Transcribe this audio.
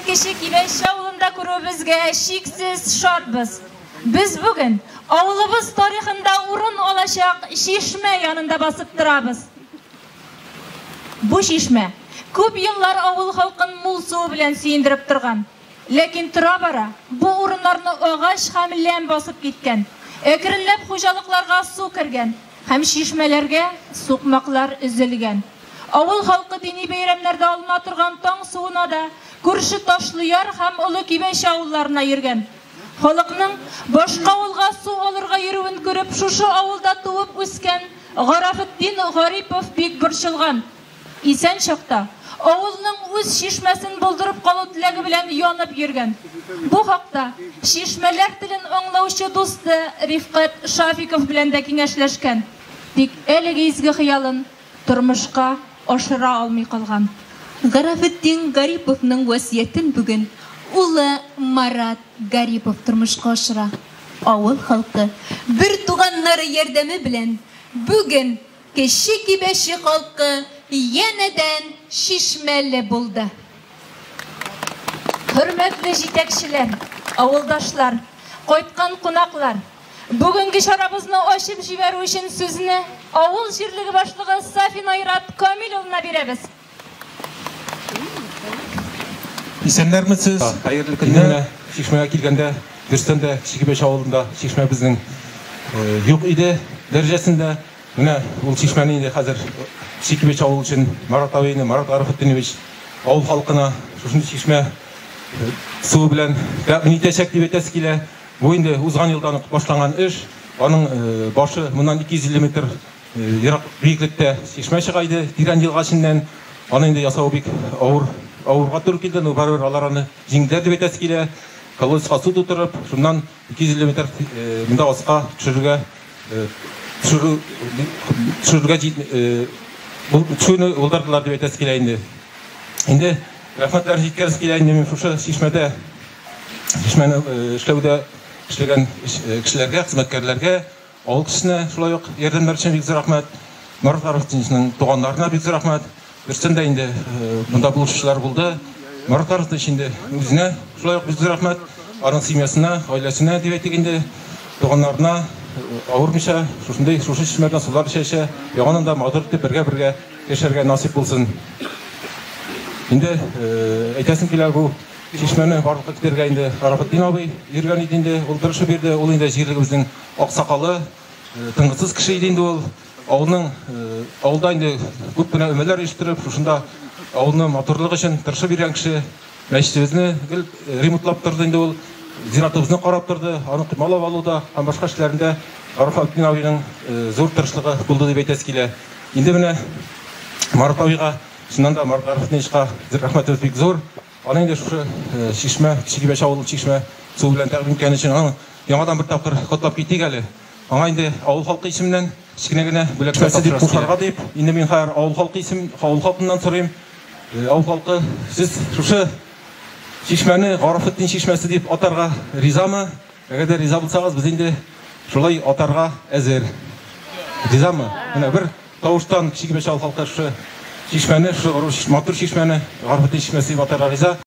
kişi Kibeş avulunda kurubizge şiksiz şartbız. Biz bugün avulubuz tarihinde urun olacak şişme yanında basıp durabız. Bu şişme köp yıllar avul halkın mul suğu bilen suyindirip durgan. Lekin tura bara bu urunlarını ağaç hamillen basıp gitken. Ekrinlep hocalıklarga su kirgen. Hem şişmelerge sokmaklar üzülgen. Avul halkı dini beyramlarda alma turgan tong suuna da kurşu taşlıyar hem ulu Kibeş avullarına yürgen. Halkının başka avulga su alırga yürüvün görüp şuşu avulda tuğup üsken Garafettin Garipov bek bırçılgan. İsen çokta avulның öz şişmesin buldurup kalı tilegi bilen yanıp yürgen. Bu hakta şişmeler tilin anlauçu dostu Rifkat Şafikov bilen de kengäşleşken. Dik elegi izgi hıyalın turmuşka aşıra almay kalgan. Garafettin Garipovның vasiyetin bugün ulu Marat Garipov turmuşka aşıra. Avul halkı bir tuğanları yerdemi bilen bugün keşi Kibeşi halkı yeniden şişmeli buldu. Hürmetli jitekçiler, avuldaşlar, koytkan kunaklar, bugünkü şarabızını aşıp jiberu için sözünü avul jirligi başlığı Safin Ayrat Kamilovna berебiz. İsenlermisiz? Hayırlı günler. Şişmeye kilgende, birsten de Kibeş avulunda şişme bizning yok idi derecesinde. Mine bu şişmenin de hazır Kibeş avul için Marat Aveyni, Marat Garafettinovich avul halkına şuşundu şişme suğu bilen teşekkür dip etesi kile. Bu indi uzgan yıldan başlangan iş. Onun başı bundan 250 metr yirak biyiklekte şişme çıkaydı. Diren yılga içinden onu indi yasau bek avurga turip keldi. O baribir alarını jingler dip etesi kile. Kolosqa su tuturup şundan 250 metr munda asqa düşürüge şunu oldardılar dip etesi kile indi. Indi rahmetler jitkeriz kile indi şu şişmede şişmeni işlevde işlegen kişilerge, hizmetkerlerge, avul kişisine şulay yok yardımlar için büyük rahmet. Marat Garafettinovич'nin doğanlarına büyük rahmet. Birsen de indi bunda buluşçular buldu. Marat Garafettinovich indi özüne şulay yok büyük rahmet. Arın simyasına, ailesine dip ettik indi. Doğanlarına avurmuşa, şuşunday şuşu şişmeden sular içeşe, yalanın da mağdur etip birge geçerge nasip bulsun. Indi aytasim keler bu şişmeni barlıkka kiterge indi Garafettin abi yürgen idi indi, ol duruşu berdi, ol indi jirligimizдің aksakalı, tıngısız kişi idi indi ol. Avulda indi көп kine ömeler uyuşturup, şuşunda avulны motorluk için tırışı bergen kişi, мәчітimizni ремонтлап тұрды indi ol. Ziratımızını qarap тұрды, onu qıymalap alуда, hem başka işlerinde Garafettin abinin zor tırışlığı buldu dip etesi kile. Indi mine Marat abiga, şundan da Marat Garafettinovичқа rahmetimiz bek zor. Ana indi şu şişme, Kibeş avul şişme su bilen təqdim etkeni için onu yanadan bir tapkır kotlap kettik әлі. Ana indi avul halkı isiminden kichkinegina bölekmesi dip Kuşarga deyip, indi men hayır avul halkı isim, avul halkından sorayım. Avul halkı siz şu şişmeni Garafettin şişmesi deyip atarga rizamı? Eğer de riza bulsanız biz indi şulay atarga әзір. Rizamı? Mine bir tavuştan Kibeş avul halkı şu şişmeni, şu motor şişmeni Garafettin şişmesi deyip atarga riza.